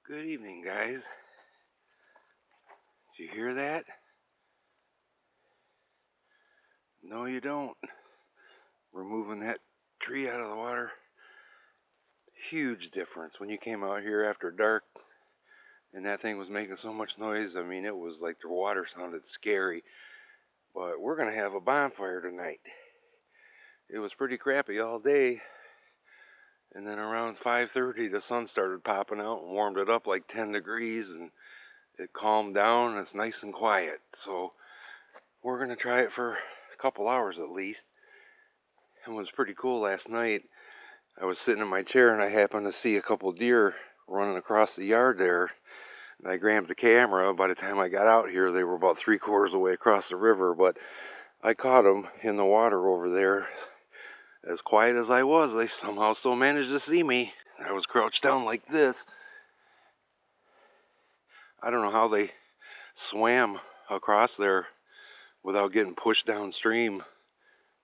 Good evening, guys. Did you hear that? No, you don't. We're moving that tree out of the water. Huge difference when you came out here after dark and that thing was making so much noise. I mean, it was like the water sounded scary. But we're going to have a bonfire tonight. It was pretty crappy all day. And then around 5:30, the sun started popping out and warmed it up like 10 degrees. And it calmed down and it's nice and quiet. So we're going to try it for a couple hours at least. It was pretty cool last night. I was sitting in my chair and I happened to see a couple deer running across the yard there. And I grabbed the camera. By the time I got out here, they were about 3/4 of the way across the river, but I caught them in the water over there. As quiet as I was, they somehow still managed to see me. I was crouched down like this. I don't know how they swam across there without getting pushed downstream,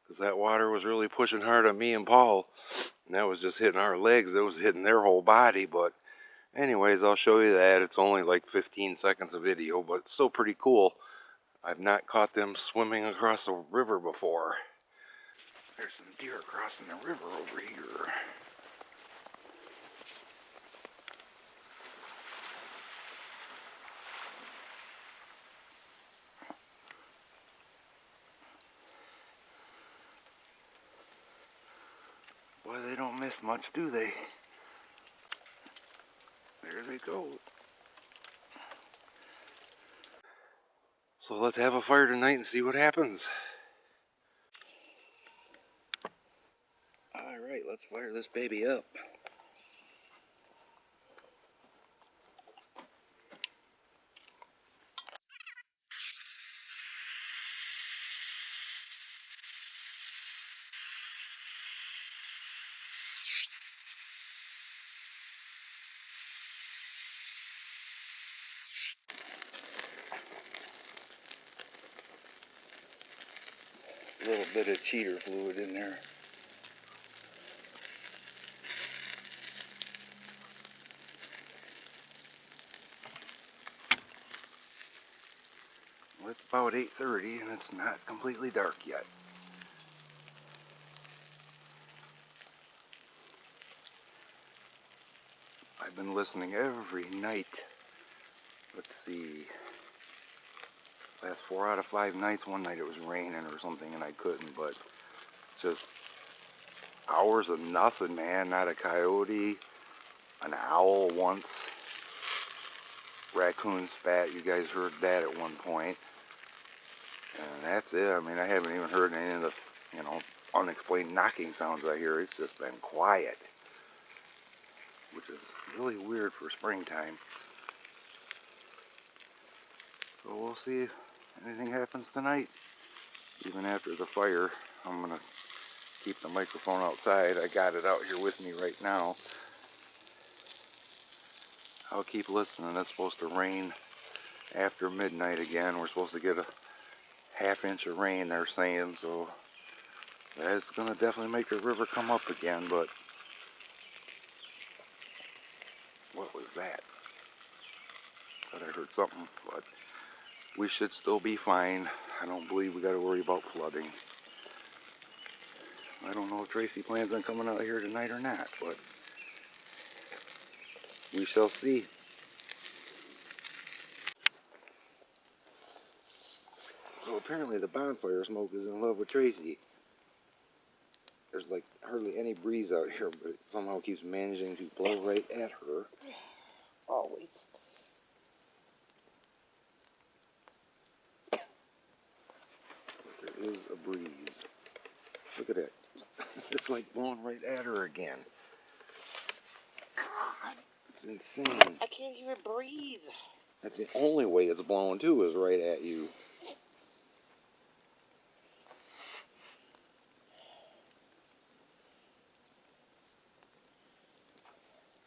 because that water was really pushing hard on me and Paul. And that was just hitting our legs. It was hitting their whole body. But anyways, I'll show you that. It's only like 15 seconds of video, but it's still pretty cool. I've not caught them swimming across the river before. There's some deer crossing the river over here. Boy, they don't miss much, do they? There they go. So let's have a fire tonight and see what happens. Alright, let's fire this baby up. A little bit of cheater fluid in there. Well, it's about 8:30 and it's not completely dark yet. I've been listening every night. Let's see. Last 4 out of 5 nights. One night it was raining or something and I couldn't, but just hours of nothing, man. Not a coyote, an owl once, raccoon spat. You guys heard that at one point. And that's it. I mean, I haven't even heard any of the, unexplained knocking sounds I hear. It's just been quiet, which is really weird for springtime. So we'll see if anything happens tonight. Even after the fire, I'm going to keep the microphone outside. I got it out here with me right now. I'll keep listening. It's supposed to rain after midnight again. We're supposed to get a ½ inch of rain, they're saying, so that's going to definitely make the river come up again. But what was that? Thought I heard something, but we should still be fine. I don't believe we got to worry about flooding. I don't know if Tracy plans on coming out here tonight or not, but we shall see. So apparently the bonfire smoke is in love with Tracy. There's like hardly any breeze out here, but it somehow keeps managing to blow right at her. Always. But there is a breeze. Look at it. It's like blowing right at her again. God, it's insane. I can't even breathe. That's the only way it's blowing too, is right at you.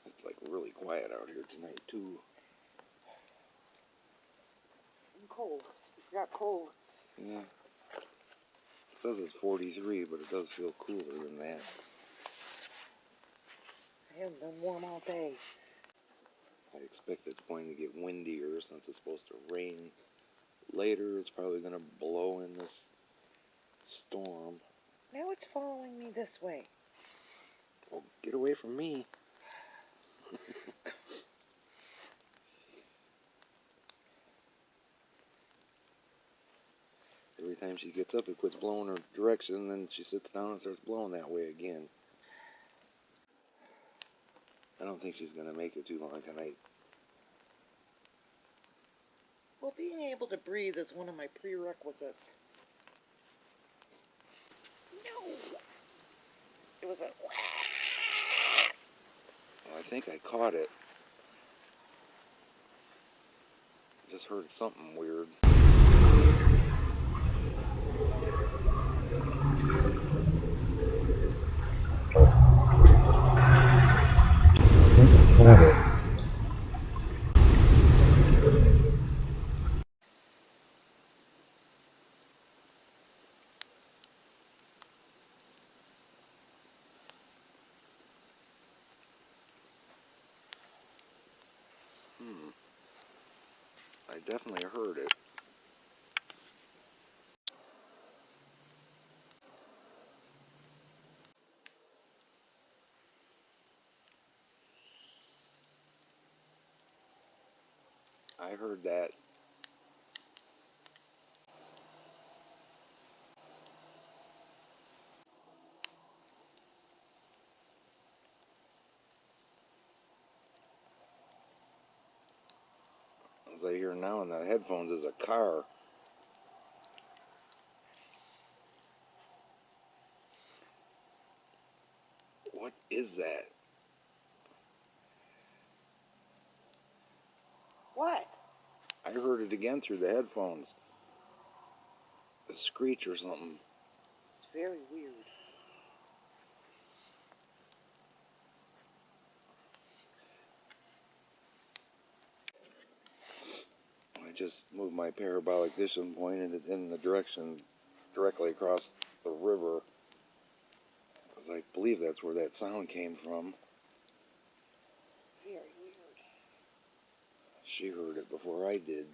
It's like really quiet out here tonight too. I'm cold. It got cold. Yeah. It says it's 43, but it does feel cooler than that. I haven't been warm all day. I expect it's going to get windier since it's supposed to rain later. It's probably going to blow in this storm. Now it's following me this way. Oh, get away from me. Every time she gets up, it quits blowing her direction, then she sits down and starts blowing that way again. I don't think she's going to make it too long tonight. Well, being able to breathe is one of my prerequisites. No! It was a... Well, I think I caught it. Just heard something weird. I definitely heard it. I heard that. As I hear now in the headphones is a car. What is that? What? I heard it again through the headphones. A screech or something. It's very weird. I just moved my parabolic dish and pointed it in the direction directly across the river. Because I believe that's where that sound came from. Very weird. She heard it before I did.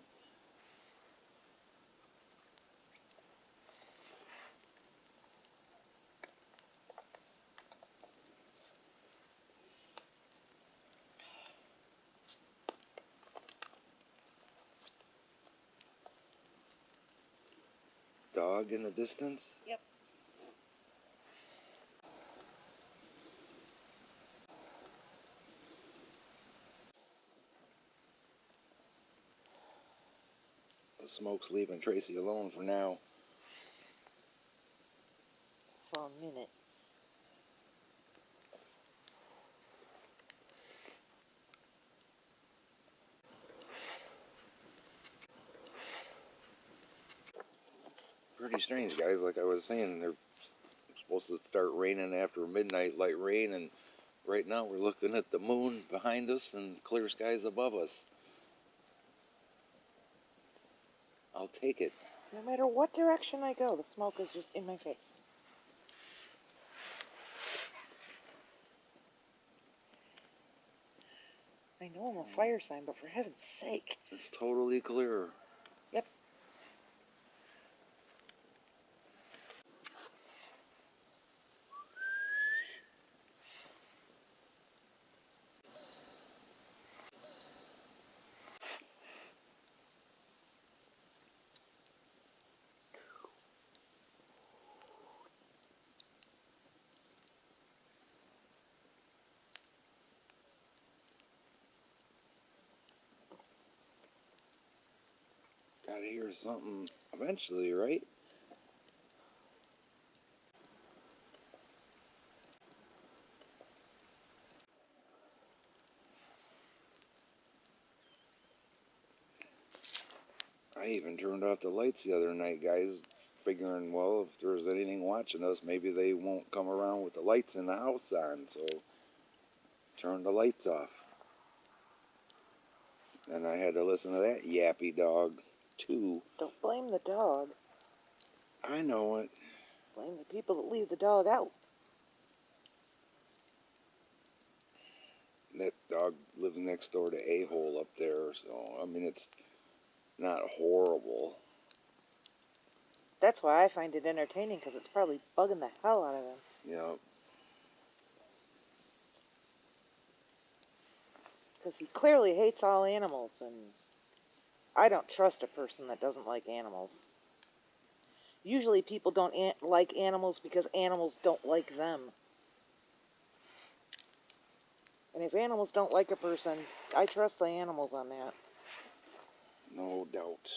Dog in the distance? Yep. The smoke's leaving Tracy alone for now. For a minute. Pretty strange, guys. Like I was saying, they're supposed to start raining after midnight, light rain, and right now we're looking at the moon behind us and clear skies above us. I'll take it. No matter what direction I go, the smoke is just in my face. I know I'm a fire sign, but for heaven's sake. It's totally clear. Yep. Gotta hear something eventually, right? I even turned off the lights the other night, guys, figuring, well, if there's anything watching us, maybe they won't come around with the lights in the house on, so turn the lights off. And I had to listen to that yappy dog, too. Don't blame the dog. I know it. Blame the people that leave the dog out. That dog lives next door to A-hole up there, so I mean it's not horrible. That's why I find it entertaining, because it's probably bugging the hell out of him. Yeah. Because he clearly hates all animals, and I don't trust a person that doesn't like animals. Usually people don't like animals because animals don't like them. And if animals don't like a person, I trust the animals on that. No doubt.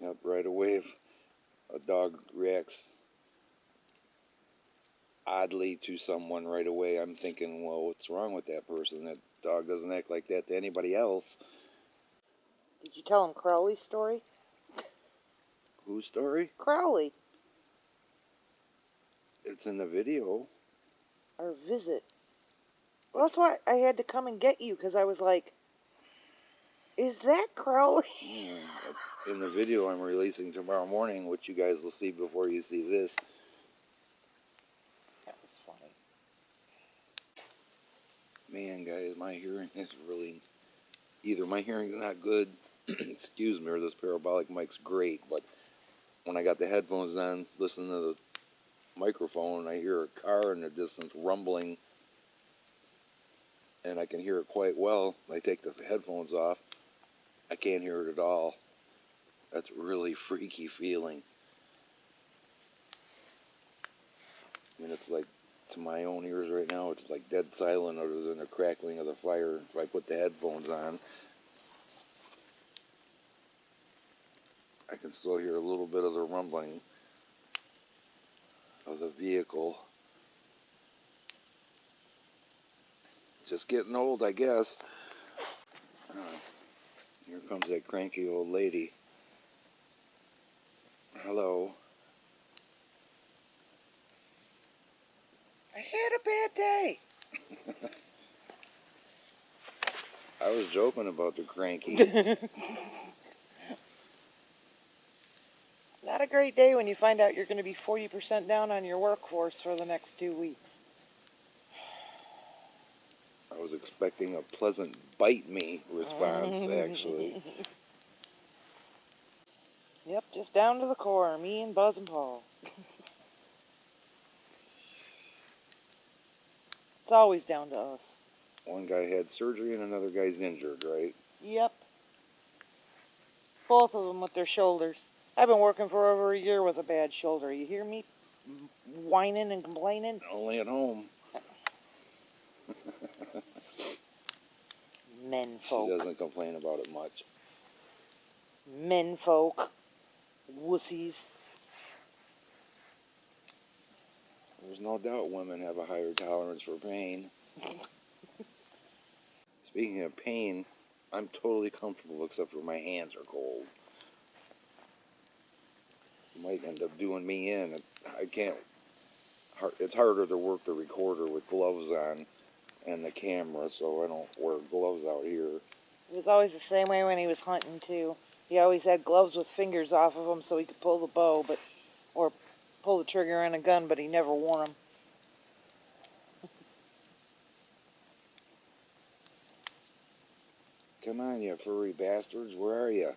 Yep, right away if a dog reacts oddly to someone right away, I'm thinking, well, what's wrong with that person? That dog doesn't act like that to anybody else. Did you tell him Crowley's story? Whose story? Crowley. It's in the video. Or Visit. Well, that's why I had to come and get you, because I was like, is that Crowley? Yeah, in the video I'm releasing tomorrow morning, which you guys will see before you see this. That was funny. Man, guys, my hearing is really... Either my hearing's not good, excuse me, or this parabolic mic's great, but when I got the headphones on, listening to the microphone, I hear a car in the distance rumbling, and I can hear it quite well. I take the headphones off, I can't hear it at all. That's a really freaky feeling. I mean, it's like, to my own ears right now, it's like dead silent other than the crackling of the fire if I put the headphones on. I can still hear a little bit of the rumbling of the vehicle. Just getting old, I guess. Here comes that cranky old lady. Hello. I had a bad day. I was joking about the cranky. Not a great day when you find out you're going to be 40% down on your workforce for the next 2 weeks. I was expecting a pleasant bite me response, actually. Yep, just down to the core, me and Buzz and Paul. It's always down to us. One guy had surgery and another guy's injured, right? Yep. Both of them with their shoulders. I've been working for over a year with a bad shoulder. You hear me whining and complaining? Only at home. Men folk. She doesn't complain about it much. Men folk. Wussies. There's no doubt women have a higher tolerance for pain. Speaking of pain, I'm totally comfortable except for my hands are cold. Might end up doing me in. I can't. It's harder to work the recorder with gloves on and the camera, so I don't wear gloves out here. It was always the same way when he was hunting, too. He always had gloves with fingers off of them so he could pull the bow, or pull the trigger on a gun, but he never wore them. Come on, you furry bastards, where are you?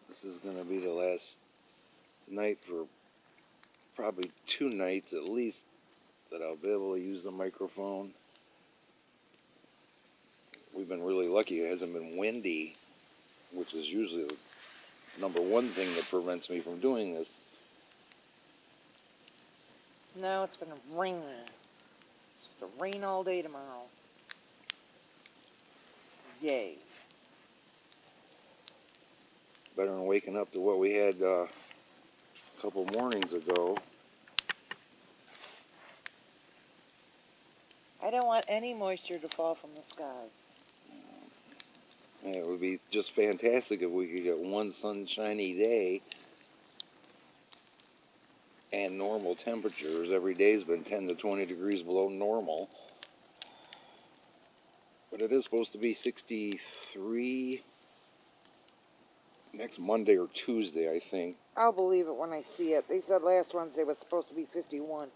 This is going to be the last night for probably 2 nights at least that I'll be able to use the microphone. We've been really lucky. It hasn't been windy, which is usually the number one thing that prevents me from doing this. No, it's been raining. It's supposed to rain all day tomorrow. Yay. Better than waking up to what we had a couple mornings ago. I don't want any moisture to fall from the sky. It would be just fantastic if we could get one sunshiny day and normal temperatures. Every day's been 10 to 20 degrees below normal. But it is supposed to be 63. next Monday or Tuesday, I think. I'll believe it when I see it. They said last Wednesday was supposed to be 51.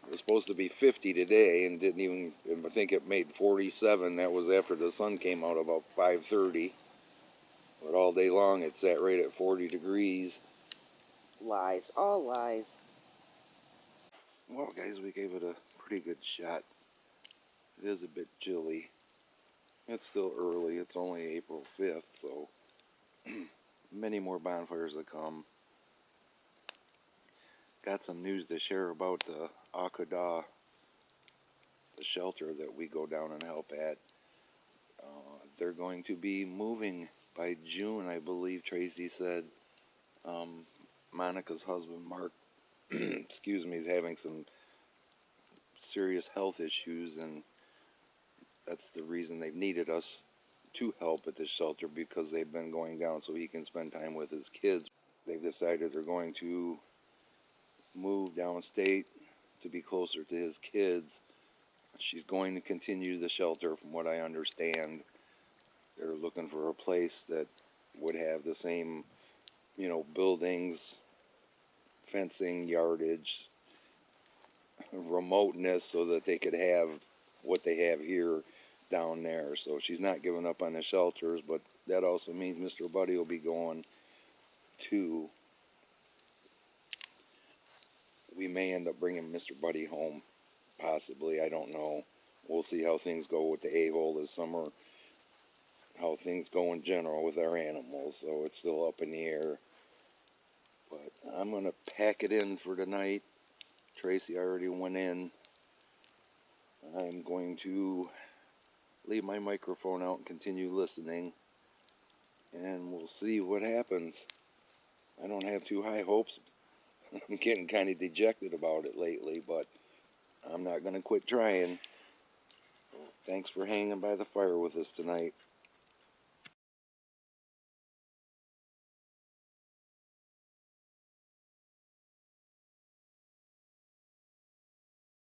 It was supposed to be 50 today, and didn't even. I think it made 47. That was after the sun came out about 5:30. But all day long, it sat right at 40 degrees. Lies. All lies. Well, guys, we gave it a pretty good shot. It is a bit chilly. It's still early. It's only April 5th, so many more bonfires to come. Got some news to share about the Akada, the shelter that we go down and help at. They're going to be moving by June, I believe Tracy said. Monica's husband, Mark, excuse me, is having some serious health issues, and that's the reason they've needed us to help at this shelter, because they've been going down so he can spend time with his kids. They've decided they're going to move downstate to be closer to his kids. She's going to continue the shelter, from what I understand. They're looking for a place that would have the same, buildings, fencing, yardage, remoteness, so that they could have what they have here down there. So she's not giving up on the shelters, but that also means Mr. Buddy will be going too. We may end up bringing Mr. Buddy home, possibly. I don't know. We'll see how things go with the A-hole this summer, how things go in general with our animals. So it's still up in the air. But I'm going to pack it in for tonight. Tracy already went in. I'm going to leave my microphone out and continue listening, and we'll see what happens. I don't have too high hopes. I'm getting kind of dejected about it lately, but I'm not going to quit trying. Thanks for hanging by the fire with us tonight.